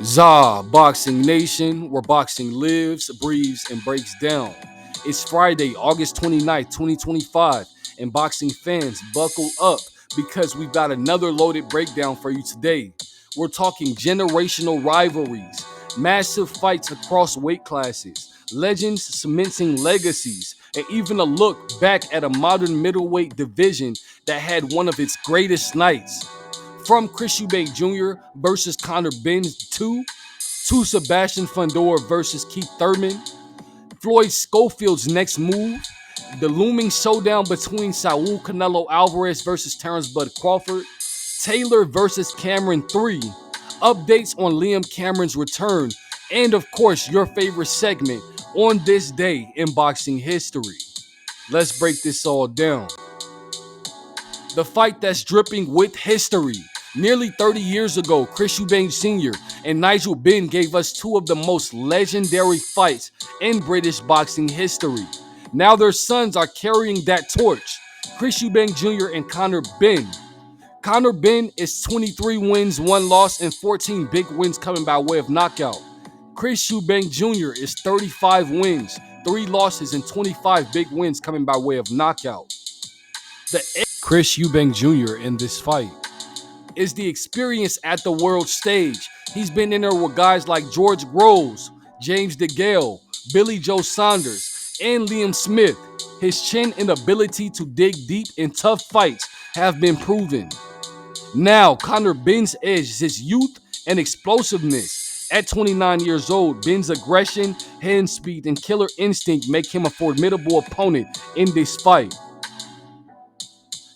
ZABoxingNation, where boxing lives, breathes, and breaks down. It's Friday, August 29th, 2025, and boxing fans, buckle up because we've got another loaded breakdown for you today. We're talking generational rivalries, massive fights across weight classes, legends cementing legacies, and even a look back at a modern middleweight division that had one of its greatest nights. From Chris Eubank Jr. versus Conor Benn II, to Sebastian Fundora versus Keith Thurman, Floyd Schofield's next move, the looming showdown between Saul Canelo Alvarez versus Terence Crawford, Taylor versus Cameron III, updates on Liam Cameron's return, and of course, your favorite segment on this day in boxing history. Let's break this all down. The fight that's dripping with history. Nearly 30 years ago, Chris Eubank Sr. and Nigel Benn gave us two of the most legendary fights in British boxing history. Now their sons are carrying that torch. Chris Eubank Jr. and Conor Benn. Conor Benn is 23 wins, 1 loss, and 14 big wins coming by way of knockout. Chris Eubank Jr. is 35 wins, 3 losses, and 25 big wins coming by way of knockout. Chris Eubank Jr. in this fight is the experience at the world stage. He's been in there with guys like George Groves, James DeGale, Billy Joe Saunders, and Liam Smith. His chin and ability to dig deep in tough fights have been proven. Now, Conor Benn's edge is his youth and explosiveness. At 29 years old, Benn's aggression, hand speed, and killer instinct make him a formidable opponent in this fight.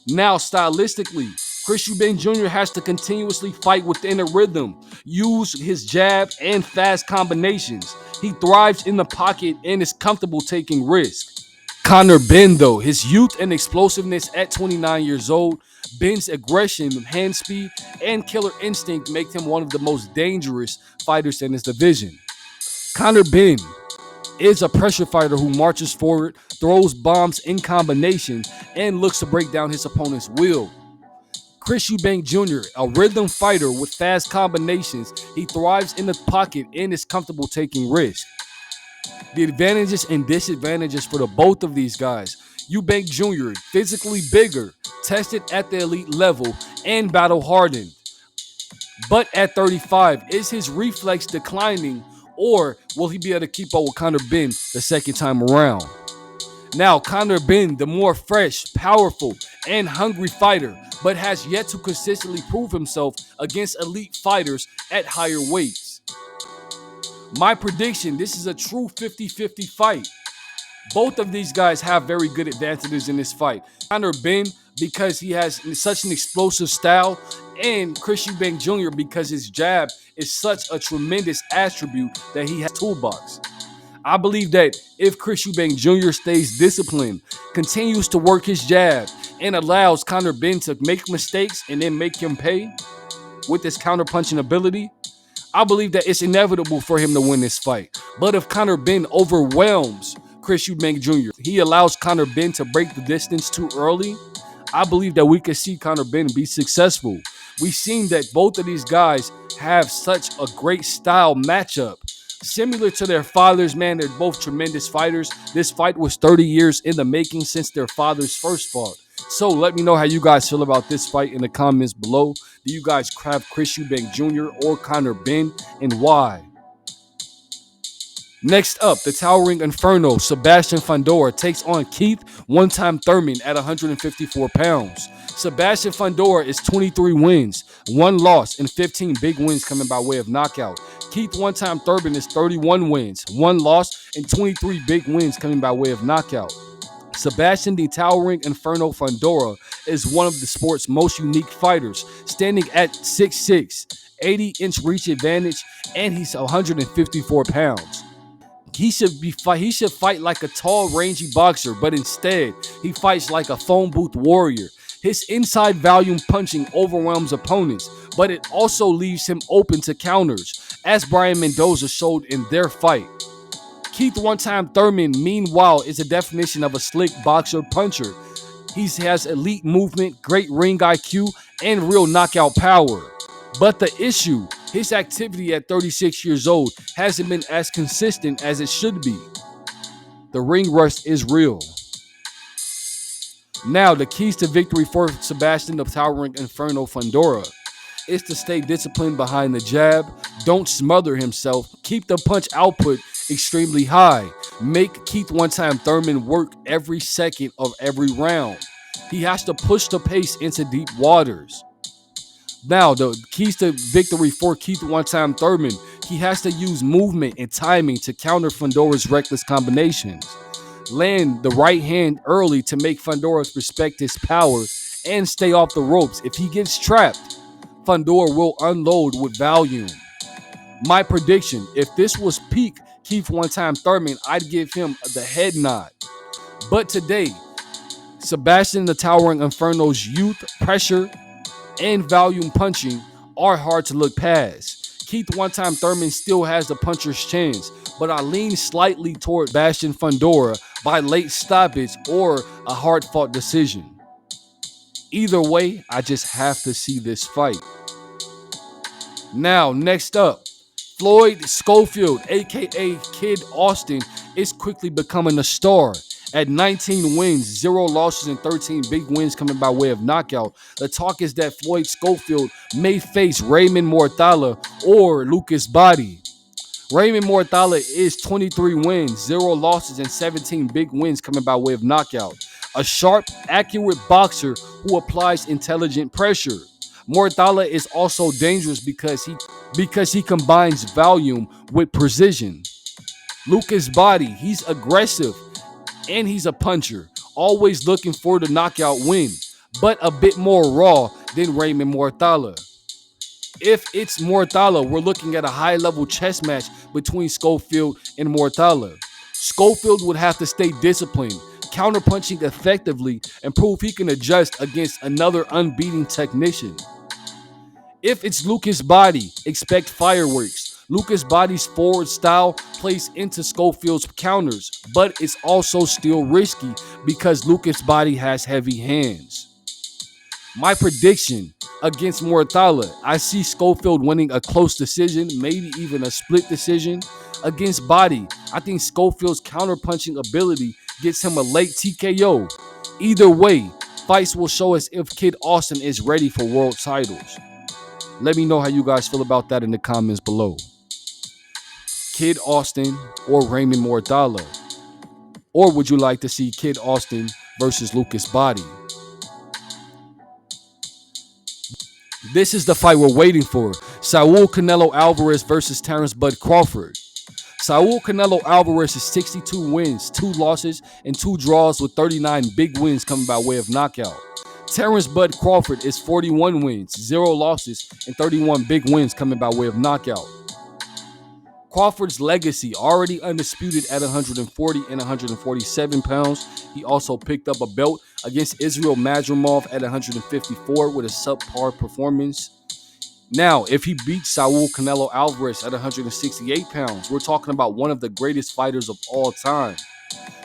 Now, stylistically, Chris Eubank Jr. has to continuously fight within a rhythm, use his jab and fast combinations. He thrives in the pocket and is comfortable taking risks. Conor Benn, though, his youth and explosiveness at 29 years old, Benn's aggression, hand speed, and killer instinct make him one of the most dangerous fighters in his division. Conor Benn is a pressure fighter who marches forward, throws bombs in combination, and looks to break down his opponent's will. Chris Eubank Jr., a rhythm fighter with fast combinations, he thrives in the pocket and is comfortable taking risks. The advantages and disadvantages for the both of these guys. Eubank Jr., physically bigger, tested at the elite level, and battle hardened. But at 35, is his reflex declining, or will he be able to keep up with Conor Benn the second time around? Now, Conor Benn, the more fresh, powerful, and hungry fighter, but has yet to consistently prove himself against elite fighters at higher weights. My prediction, this is a true 50-50 fight. Both of these guys have very good advantages in this fight. Conor Benn, because he has such an explosive style, and Chris Eubank Jr. because his jab is such a tremendous attribute that he has toolbox. I believe that if Chris Eubank Jr. stays disciplined, continues to work his jab, and allows Conor Benn to make mistakes and then make him pay with his counterpunching ability, I believe that it's inevitable for him to win this fight. But if Conor Benn overwhelms Chris Eubank Jr., he allows Conor Benn to break the distance too early, I believe that we could see Conor Benn be successful. We've seen that both of these guys have such a great style matchup. Similar to their fathers, man, they're both tremendous fighters. This fight was 30 years in the making since their fathers first fought. So let me know how you guys feel about this fight in the comments below. Do you guys have Chris Eubank Jr. or Conor Benn, and why? Next up, the towering Inferno, Sebastian Fundora, takes on Keith one-time Thurman at 154 pounds. Sebastian Fundora is 23 wins, 1 loss, and 15 big wins coming by way of knockout. Keith one-time Thurman is 31 wins, 1 loss, and 23 big wins coming by way of knockout. Sebastian the towering Inferno Fundora is one of the sport's most unique fighters, standing at 6'6", 80-inch reach advantage, and he's 154 pounds. He should fight like a tall, rangy boxer, but instead, he fights like a phone booth warrior. His inside volume punching overwhelms opponents, but it also leaves him open to counters, as Brian Mendoza showed in their fight. Keith one-time Thurman, meanwhile, is a definition of a slick boxer puncher. He has elite movement, great ring IQ, and real knockout power. But the issue, His activity at 36 years old hasn't been as consistent as it should be. The ring rust is real. Now, the keys to victory for Sebastian the towering Inferno Fundora is to stay disciplined behind the jab, don't smother himself, keep the punch output extremely high, make Keith one-time Thurman work every second of every round. He has to push the pace into deep waters. Now, the keys to victory for Keith one-time Thurman, he has to use movement and timing to counter Fundora's reckless combinations. Land the right hand early to make Fundora respect his power and stay off the ropes. If he gets trapped, Fundora will unload with volume. My prediction, if this was peak Keith one-time Thurman, I'd give him the head nod. But today, Sebastian the towering Inferno's youth, pressure, and volume punching are hard to look past. Keith one-time Thurman still has the puncher's chance, but I lean slightly toward Sebastian Fundora by late stoppage or a hard-fought decision. Either way, I just have to see this fight. Now, next up, Floyd Schofield, aka Kid Austin, is quickly becoming a star. At 19 wins, 0 losses, and 13 big wins coming by way of knockout, the talk is that Floyd Schofield may face Raymond Muratalla or Lucas Bahdi. Raymond Muratalla is 23 wins, 0 losses, and 17 big wins coming by way of knockout. A sharp, accurate boxer who applies intelligent pressure. Muratalla is also dangerous because he combines volume with precision. Lucas Bahdi, he's aggressive and he's a puncher, always looking for the knockout win, but a bit more raw than Raymond Muratalla. If it's Muratalla, we're looking at a high-level chess match between Schofield and Muratalla. Schofield would have to stay disciplined, counterpunching effectively, and prove he can adjust against another unbeaten technician. If it's Lucas Bahdi, expect fireworks. Lucas Bahdi's forward style plays into Schofield's counters, but it's also still risky because Lucas Bahdi has heavy hands. My prediction against Muratalla, I see Schofield winning a close decision, maybe even a split decision. Against Bahdi, I think Schofield's counterpunching ability gets him a late TKO. Either way, fights will show us if Kid Austin is ready for world titles. Let me know how you guys feel about that in the comments below. Kid Austin or Raymond Muratalla? Or would you like to see Kid Austin versus Lucas Bahdi? This is the fight we're waiting for. Saul Canelo Alvarez versus Terence Bud Crawford. Saul Canelo Alvarez is 62 wins, 2 losses, and 2 draws with 39 big wins coming by way of knockout. Terence Bud Crawford is 41 wins, 0 losses, and 31 big wins coming by way of knockout. Crawford's legacy, already undisputed at 140 and 147 pounds. He also picked up a belt against Israel Madrimov at 154 with a subpar performance. Now, if he beats Saul Canelo Alvarez at 168 pounds, we're talking about one of the greatest fighters of all time.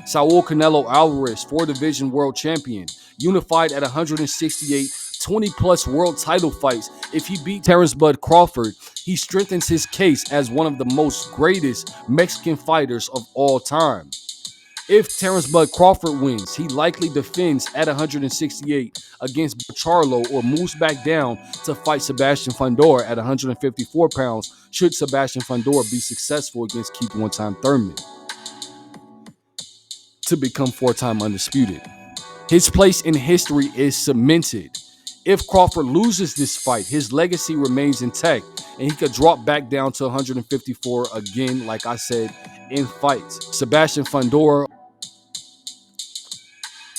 Saul Canelo Alvarez, 4-division world champion, unified at 168, 20-plus world title fights. If he beats Terence Bud Crawford, he strengthens his case as one of the most greatest Mexican fighters of all time. If Terence Bud Crawford wins, he likely defends at 168 against Charlo or moves back down to fight Sebastian Fundora at 154 pounds should Sebastian Fundora be successful against Keith one-time Thurman to become 4-time undisputed. His place in history is cemented. If Crawford loses this fight, his legacy remains intact and he could drop back down to 154 again, like I said, in fights. Sebastian Fundora.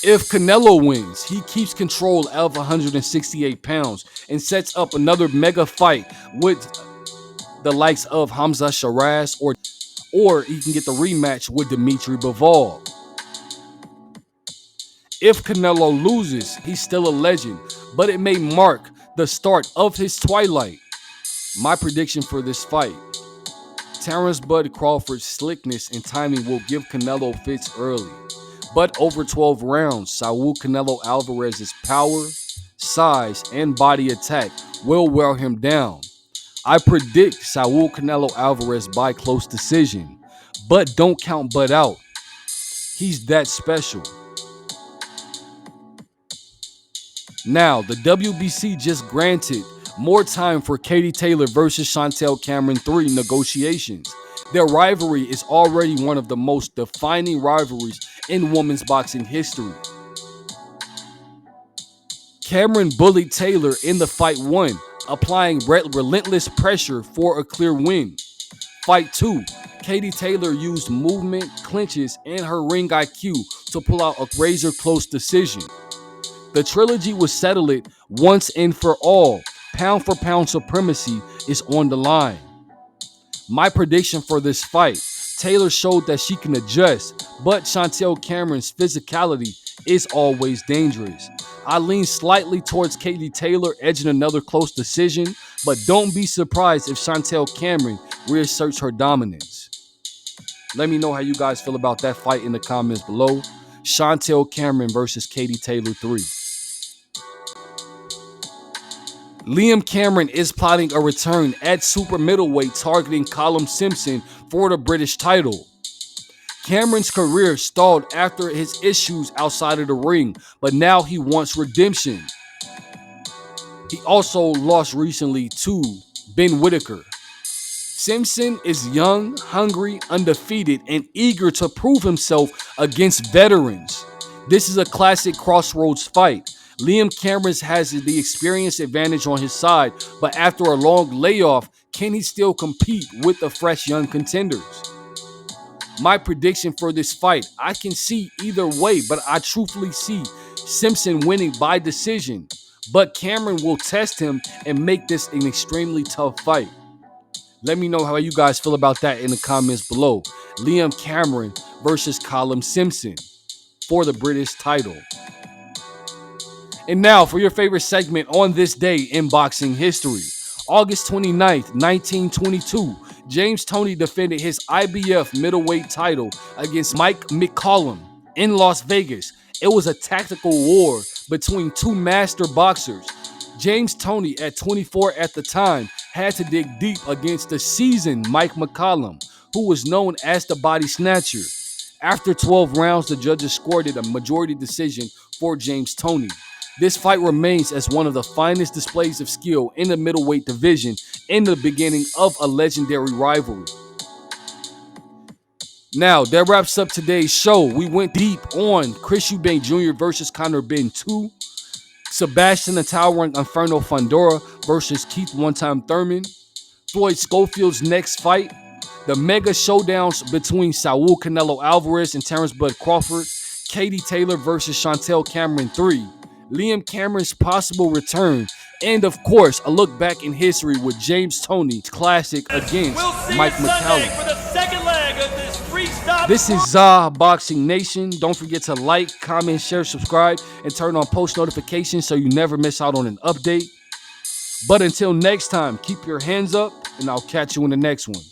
If Canelo wins, he keeps control of 168 pounds and sets up another mega fight with the likes of Hamza Shiraz, or he can get the rematch with Dimitri Bivol. If Canelo loses, he's still a legend, but it may mark the start of his twilight. My prediction for this fight: Terence Bud Crawford's slickness and timing will give Canelo fits early, but over 12 rounds, Saul Canelo Alvarez's power, size, and body attack will wear him down. I predict Saul Canelo Alvarez by close decision, but don't count Bud out. He's that special. Now, the WBC just granted more time for Katie Taylor versus Chantelle Cameron III negotiations. Their rivalry is already one of the most defining rivalries in women's boxing history. Cameron bullied Taylor in the fight 1, applying relentless pressure for a clear win. Fight 2, Katie Taylor used movement, clinches, and her ring IQ to pull out a razor-close decision. The trilogy was settled once and for all. Pound for pound supremacy is on the line. My prediction for this fight, Taylor showed that she can adjust, but Chantelle Cameron's physicality is always dangerous. I lean slightly towards Katie Taylor edging another close decision, but don't be surprised if Chantelle Cameron reasserts her dominance. Let me know how you guys feel about that fight in the comments below. Chantelle Cameron versus Katie Taylor 3. Liam Cameron is plotting a return at super middleweight targeting Callum Simpson for the British title. Cameron's career stalled after his issues outside of the ring, but now he wants redemption. He also lost recently to Ben Whitaker. Simpson is young, hungry, undefeated, and eager to prove himself against veterans. This is a classic crossroads fight. Liam Cameron has the experience advantage on his side, but after a long layoff, can he still compete with the fresh young contenders? My prediction for this fight, I can see either way, but I truthfully see Simpson winning by decision. But Cameron will test him and make this an extremely tough fight. Let me know how you guys feel about that in the comments below. Liam Cameron versus Callum Simpson for the British title. And now for your favorite segment on this day in boxing history. August 29th, 1922, James Toney defended his IBF middleweight title against Mike McCallum in Las Vegas. It was a tactical war between two master boxers. James Toney, at 24 at the time, had to dig deep against the seasoned Mike McCallum, who was known as the body snatcher. After 12 rounds, the judges scored it a majority decision for James Toney. This fight remains as one of the finest displays of skill in the middleweight division in the beginning of a legendary rivalry. Now, that wraps up today's show. We went deep on Eubank Jr. versus Conor Benn II, Sebastian the towering Inferno Fundora versus Keith one-time Thurman, Floyd Schofield's next fight, the mega showdowns between Saul Canelo Alvarez and Terence Crawford, Katie Taylor versus Chantelle Cameron III, Liam Cameron's possible return, and of course, a look back in history with James Toney's classic against Mike McCallum. This is ZABoxingNation. Don't forget to like, comment, share, subscribe, and turn on post notifications so you never miss out on an update. But until next time, keep your hands up, and I'll catch you in the next one.